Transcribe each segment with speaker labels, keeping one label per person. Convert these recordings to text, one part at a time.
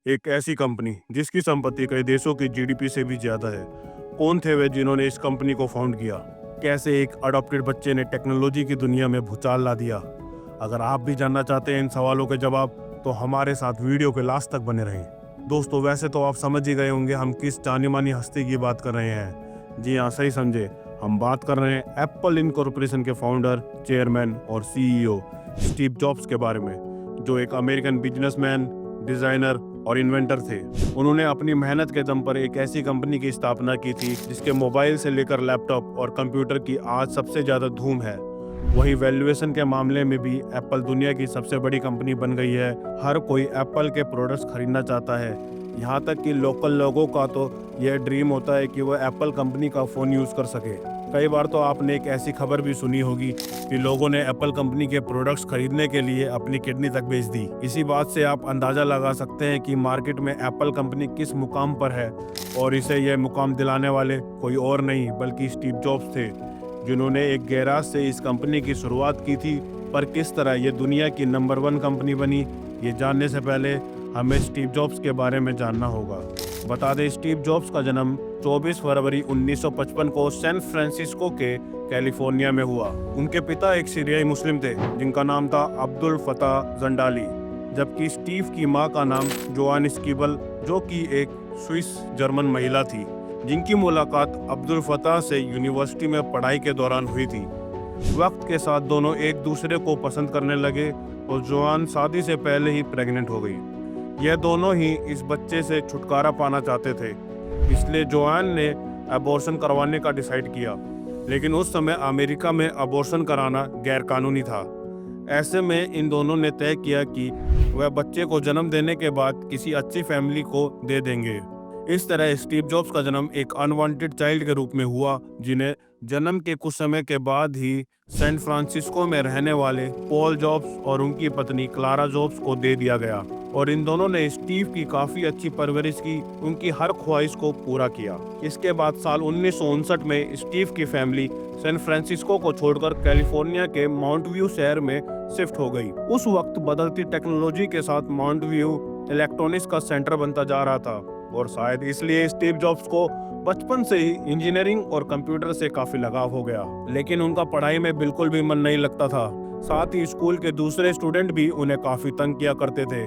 Speaker 1: एक ऐसी कंपनी जिसकी संपत्ति कई देशों की जीडीपी से भी ज्यादा है। कौन थे वे जिन्होंने इस कंपनी को फाउंड किया? कैसे एक अडॉप्टेड बच्चे ने टेक्नोलॉजी की दुनिया में भूचाल ला दिया? अगर आप भी जानना चाहते हैं इन सवालों के जवाब, तो हमारे साथ वीडियो के लास्ट तक बने रहें। दोस्तों, वैसे तो आप समझ ही गए होंगे हम किस जानी मानी हस्ती की बात कर रहे हैं। जी हाँ, सही समझे। हम बात कर रहे हैं एप्पल इनकॉर्पोरेशन के फाउंडर, चेयरमैन और सीईओ स्टीव जॉब्स के बारे में, जो एक अमेरिकन बिजनेसमैन, डिजाइनर और इन्वेंटर थे। उन्होंने अपनी मेहनत के दम पर एक ऐसी कंपनी की स्थापना की थी जिसके मोबाइल से लेकर लैपटॉप और कंप्यूटर की आज सबसे ज्यादा धूम है। वहीं वैल्यूएशन के मामले में भी एप्पल दुनिया की सबसे बड़ी कंपनी बन गई है। हर कोई एप्पल के प्रोडक्ट्स खरीदना चाहता है। यहाँ तक कि लोकल लोगों का तो यह ड्रीम होता है कि वह एप्पल कंपनी का फ़ोन यूज़ कर सके। कई बार तो आपने एक ऐसी खबर भी सुनी होगी कि लोगों ने एप्पल कंपनी के प्रोडक्ट्स खरीदने के लिए अपनी किडनी तक बेच दी। इसी बात से आप अंदाज़ा लगा सकते हैं कि मार्केट में एप्पल कंपनी किस मुकाम पर है, और इसे यह मुकाम दिलाने वाले कोई और नहीं बल्कि स्टीव जॉब्स थे, जिन्होंने एक गैराज से इस कंपनी की शुरुआत की थी। पर किस तरह ये दुनिया की नंबर 1 कंपनी बनी, ये जानने से पहले हमें स्टीव जॉब्स के बारे में जानना होगा। बता दें, स्टीव जॉब्स का जन्म 24 फरवरी 1955 को सैन फ्रांसिस्को के कैलिफोर्निया में हुआ। उनके पिता एक सीरियाई मुस्लिम थे जिनका नाम था अब्दुल फताह जंडाली, जबकि स्टीव की मां का नाम जोआन स्कीबल, जो कि एक स्विस जर्मन महिला थी, जिनकी मुलाकात अब्दुल फताह से यूनिवर्सिटी में पढ़ाई के दौरान हुई थी। वक्त के साथ दोनों एक दूसरे को पसंद करने लगे और जोआन शादी से पहले ही प्रेग्नेंट हो गई। यह दोनों ही इस बच्चे से छुटकारा पाना चाहते थे, इसलिए जोआन ने अबॉर्शन करवाने का डिसाइड किया। लेकिन उस समय अमेरिका में अबॉर्शन कराना गैरकानूनी था। ऐसे में इन दोनों ने तय किया कि वह बच्चे को जन्म देने के बाद किसी अच्छी फैमिली को दे देंगे। इस तरह स्टीव जॉब्स का जन्म एक अनवांटेड चाइल्ड के रूप में हुआ, जिन्हें जन्म के कुछ समय के बाद ही सैन फ्रांसिस्को में रहने वाले पॉल जॉब्स और उनकी पत्नी क्लारा जॉब्स को दे दिया गया। और इन दोनों ने स्टीव की काफी अच्छी परवरिश की, उनकी हर ख्वाहिश को पूरा किया। इसके बाद साल 1959 में स्टीव की फैमिली सैन फ्रांसिस्को को छोड़कर कैलिफोर्निया के माउंट व्यू शहर में शिफ्ट हो गई। उस वक्त बदलती टेक्नोलॉजी के साथ माउंट व्यू इलेक्ट्रॉनिक्स का सेंटर बनता जा रहा था, और शायद इसलिए स्टीव जॉब्स को बचपन से ही इंजीनियरिंग और कंप्यूटर से काफी लगाव हो गया। लेकिन उनका पढ़ाई में बिल्कुल भी मन नहीं लगता था। साथ ही स्कूल के दूसरे स्टूडेंट भी उन्हें काफी तंग किया करते थे।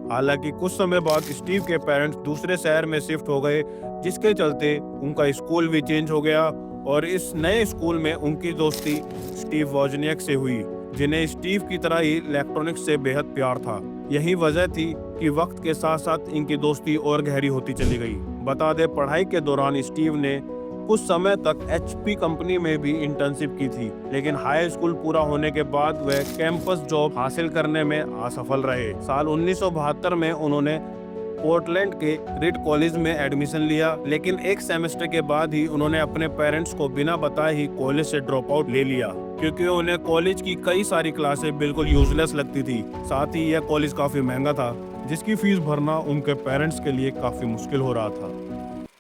Speaker 1: हालांकि कुछ समय बाद स्टीव के पेरेंट्स दूसरे शहर में शिफ्ट हो गए, जिसके चलते उनका स्कूल भी चेंज हो गया, और इस नए स्कूल में उनकी दोस्ती स्टीव वोजनियाक से हुई, जिन्हें स्टीव की तरह ही इलेक्ट्रॉनिक्स से बेहद प्यार था। यही वजह थी कि वक्त के साथ साथ इनकी दोस्ती और गहरी होती चली गई। बता दें, पढ़ाई के दौरान स्टीव ने कुछ समय तक एचपी कंपनी में भी इंटर्नशिप की थी, लेकिन हाई स्कूल पूरा होने के बाद वह कैंपस जॉब हासिल करने में असफल रहे। साल 1972 में उन्होंने पोर्टलैंड के रिड कॉलेज में एडमिशन लिया, लेकिन एक सेमेस्टर के बाद ही उन्होंने अपने पेरेंट्स को बिना बताए ही कॉलेज से ड्रॉप आउट ले लिया, क्योंकि उन्हें कॉलेज की कई सारी क्लासें बिल्कुल यूजलेस लगती थी। साथ ही यह कॉलेज काफी महंगा था, जिसकी फीस भरना उनके पेरेंट्स के लिए काफी मुश्किल हो रहा था।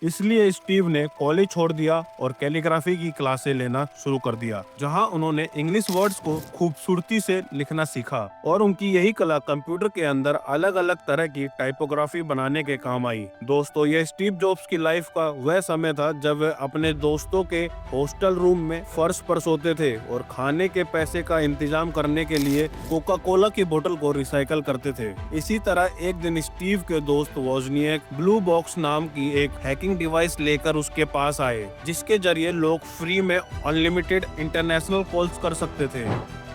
Speaker 1: इसलिए स्टीव ने कॉलेज छोड़ दिया और कैलीग्राफी की क्लासें लेना शुरू कर दिया, जहां उन्होंने इंग्लिश वर्ड्स को खूबसूरती से लिखना सीखा, और उनकी यही कला कंप्यूटर के अंदर अलग अलग तरह की टाइपोग्राफी बनाने के काम आई। दोस्तों, यह स्टीव जॉब्स की लाइफ का वह समय था जब वे अपने दोस्तों के हॉस्टल रूम में फर्श पर सोते थे और खाने के पैसे का इंतजाम करने के लिए कोका कोला की बोतल को रिसाइकल करते थे। इसी तरह एक दिन स्टीव के दोस्त वोजनियाक ब्लू बॉक्स नाम की एक हैकिंग डिवाइस लेकर उसके पास आए, जिसके जरिए लोग फ्री में अनलिमिटेड इंटरनेशनल कॉल्स कर सकते थे।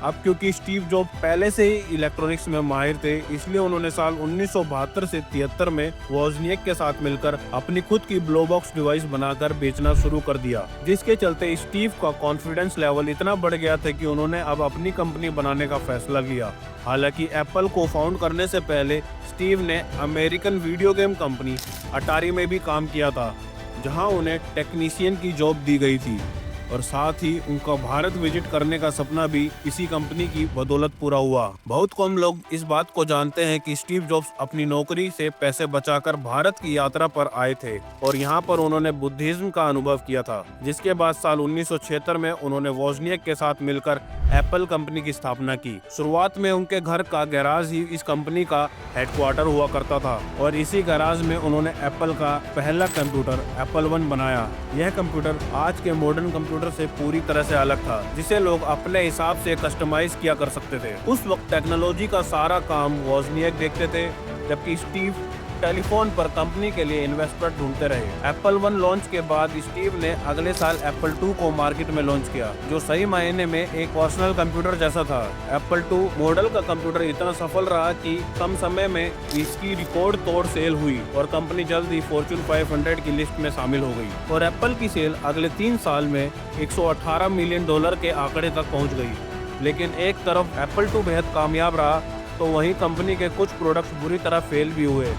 Speaker 1: अब क्योंकि स्टीव जॉब पहले से ही इलेक्ट्रॉनिक्स में माहिर थे, इसलिए उन्होंने साल 1972 से 73 में वोजनियाक के साथ मिलकर अपनी खुद की ब्लू बॉक्स डिवाइस बनाकर बेचना शुरू कर दिया, जिसके चलते स्टीव का कॉन्फिडेंस लेवल इतना बढ़ गया था कि उन्होंने अब अपनी कंपनी बनाने का फैसला लिया। हालांकि एप्पल को फाउंड करने से पहले स्टीव ने अमेरिकन वीडियो गेम कंपनी अटारी में भी काम किया था, जहां उन्हें टेक्नीशियन की जॉब दी गई थी। और साथ ही उनका भारत विजिट करने का सपना भी इसी कंपनी की बदौलत पूरा हुआ। बहुत कम लोग इस बात को जानते हैं कि स्टीव जॉब्स अपनी नौकरी से पैसे बचाकर भारत की यात्रा पर आए थे और यहाँ पर उन्होंने बुद्धिज्म का अनुभव किया था, जिसके बाद साल 1976 में उन्होंने वोजनियक के साथ मिलकर एप्पल कंपनी की स्थापना की। शुरुआत में उनके घर का गैराज ही इस कंपनी का हेडक्वार्टर हुआ करता था और इसी गैराज में उन्होंने एप्पल का पहला कंप्यूटर एप्पल 1 बनाया। यह कंप्यूटर आज के मॉडर्न कंप्यूटर से पूरी तरह से अलग था, जिसे लोग अपने हिसाब से कस्टमाइज किया कर सकते थे। उस वक्त टेक्नोलॉजी का सारा काम वोजनियक देखते थे, जबकि स्टीव टेलीफोन पर कंपनी के लिए इन्वेस्टर ढूंढते रहे। एप्पल 1 लॉन्च के बाद स्टीव ने अगले साल एप्पल 2 को मार्केट में लॉन्च किया, जो सही मायने में एक पर्सनल कंप्यूटर जैसा था। एप्पल 2 मॉडल का कंप्यूटर इतना सफल रहा कि कम समय में इसकी रिकॉर्ड तोड़ सेल हुई और कंपनी जल्द ही फॉर्च्यून 500 की लिस्ट में शामिल हो गई और एप्पल की सेल अगले 3 साल में $118 मिलियन के आंकड़े तक पहुँच गई। लेकिन एक तरफ एप्पल 2 बेहद कामयाब रहा तो वहीं कंपनी के कुछ प्रोडक्ट्स बुरी तरह फेल भी हुए,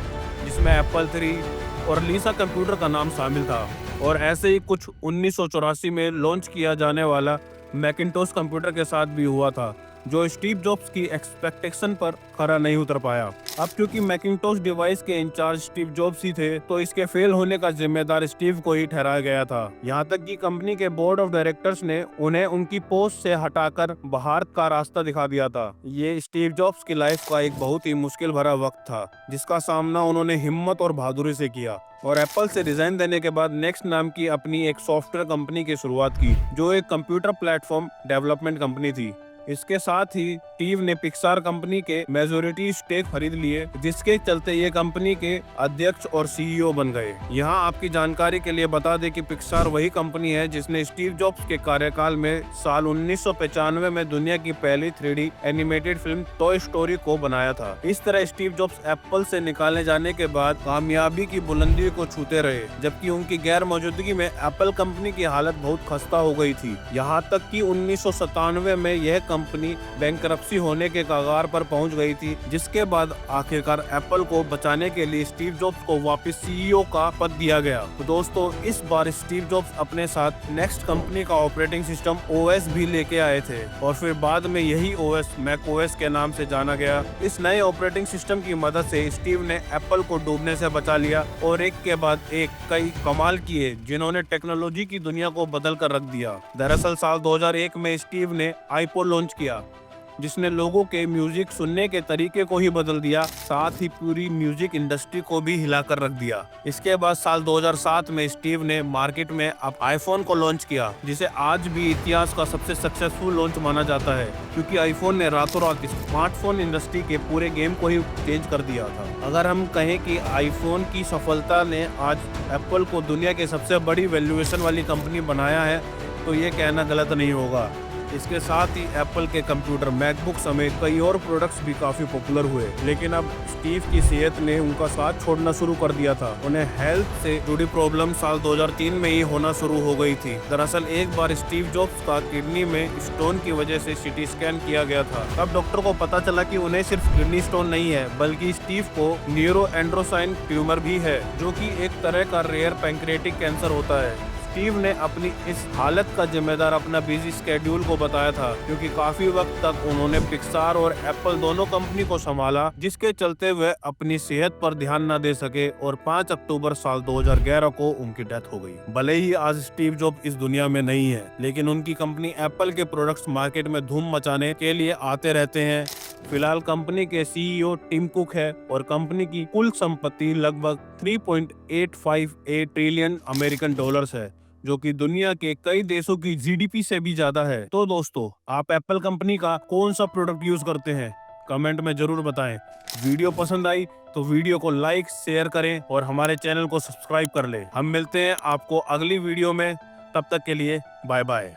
Speaker 1: जिसमें एप्पल 3 और लीसा कंप्यूटर का नाम शामिल था। और ऐसे ही कुछ 1984 में लॉन्च किया जाने वाला मैकिंटोश कंप्यूटर के साथ भी हुआ था, जो स्टीव जॉब्स की एक्सपेक्टेशन पर खरा नहीं उतर पाया। अब क्योंकि मैकिंटोश डिवाइस के इंचार्ज स्टीव जॉब्स ही थे, तो इसके फेल होने का जिम्मेदार स्टीव को ही ठहराया गया था। यहाँ तक कि कंपनी के बोर्ड ऑफ डायरेक्टर्स ने उन्हें उनकी पोस्ट से हटाकर बाहर का रास्ता दिखा दिया था। ये स्टीव जॉब्स की लाइफ का एक बहुत ही मुश्किल भरा वक्त था, जिसका सामना उन्होंने हिम्मत और बहादुरी से किया और एप्पल से रिजाइन देने के बाद नेक्स्ट नाम की अपनी एक सॉफ्टवेयर कंपनी की शुरुआत की, जो एक कंप्यूटर प्लेटफॉर्म डेवलपमेंट कंपनी थी। इसके साथ ही स्टीव ने पिक्सार कंपनी के मेजॉरिटी स्टेक खरीद लिए, जिसके चलते ये कंपनी के अध्यक्ष और सीईओ बन गए। यहाँ आपकी जानकारी के लिए बता दें कि पिक्सार वही कंपनी है जिसने स्टीव जॉब्स के कार्यकाल में साल 1995 में दुनिया की पहली 3D animated film toy story को बनाया था। इस तरह स्टीव जॉब्स एप्पल से निकाले जाने के बाद कामयाबी की बुलंदी को छूते रहे, जबकि उनकी गैर मौजूदगी में एप्पल कंपनी की हालत बहुत खस्ता हो गई थी। यहाँ तक कि 1997 में यह कंपनी बैंकरप्सी होने के कगार पर पहुंच गई थी, जिसके बाद आखिरकार एप्पल को बचाने के लिए स्टीव जॉब्स को वापस सीईओ का पद दिया गया। तो दोस्तों, इस बार स्टीव जॉब्स अपने साथ नेक्स्ट कंपनी का ऑपरेटिंग सिस्टम ओएस भी लेके आए थे और फिर बाद में यही ओएस मैक ओएस के नाम से जाना गया। इस नए ऑपरेटिंग सिस्टम की मदद से स्टीव ने एप्पल को डूबने से बचा लिया और एक के बाद एक कई कमाल किए, जिन्होंने टेक्नोलॉजी की दुनिया को बदल कर रख दिया। दरअसल साल 2001 में स्टीव ने आईपॉड लॉन्च किया, जिसने लोगों के म्यूजिक सुनने के तरीके को ही बदल दिया, साथ ही पूरी म्यूजिक इंडस्ट्री को भी हिलाकर रख दिया। इसके बाद साल 2007 में स्टीव ने मार्केट में अब आईफोन को लॉन्च किया, जिसे आज भी इतिहास का सबसे सक्सेसफुल लॉन्च माना जाता है, क्योंकि आईफोन ने रातों रात स्मार्टफोन इंडस्ट्री के पूरे गेम को ही चेंज कर दिया था। अगर हम कहें कि आईफोन की सफलता ने आज एप्पल को दुनिया की सबसे बड़ी वैल्यूएशन वाली कंपनी बनाया है, तो ये कहना गलत नहीं होगा। इसके साथ ही एप्पल के कंप्यूटर, मैकबुक समेत कई और प्रोडक्ट्स भी काफी पॉपुलर हुए, लेकिन अब स्टीव की सेहत ने उनका साथ छोड़ना शुरू कर दिया था। उन्हें हेल्थ से जुड़ी प्रॉब्लम साल 2003 में ही होना शुरू हो गई थी। दरअसल एक बार स्टीव जॉब्स का किडनी में स्टोन की वजह से सीटी स्कैन किया गया था। तब डॉक्टर को पता चला कि उन्हें सिर्फ किडनी स्टोन नहीं है, बल्कि स्टीव को न्यूरोएंड्रोसाइन ट्यूमर भी है, जो कि एक तरह का रेयर पैंक्रियाटिक कैंसर होता है। स्टीव ने अपनी इस हालत का जिम्मेदार अपना बिजी स्केड्यूल को बताया था, क्योंकि काफी वक्त तक उन्होंने पिक्सार और एप्पल दोनों कंपनी को संभाला, जिसके चलते वे अपनी सेहत पर ध्यान न दे सके और 5 अक्टूबर साल 2011 को उनकी डेथ हो गई। भले ही आज स्टीव जॉब इस दुनिया में नहीं है, लेकिन उनकी कंपनी एप्पल के प्रोडक्ट्स मार्केट में धूम मचाने के लिए आते रहते हैं। फिलहाल कंपनी के सीईओ टिम कुक है और कंपनी की कुल संपत्ति लगभग 3.858 ट्रिलियन अमेरिकन डॉलर्स है, जो कि दुनिया के कई देशों की जीडीपी से भी ज्यादा है। तो दोस्तों, आप एप्पल कंपनी का कौन सा प्रोडक्ट यूज करते हैं? कमेंट में जरूर बताएं। वीडियो पसंद आई तो वीडियो को लाइक, शेयर करें और हमारे चैनल को सब्सक्राइब कर लें। हम मिलते हैं आपको अगली वीडियो में, तब तक के लिए बाय बाय।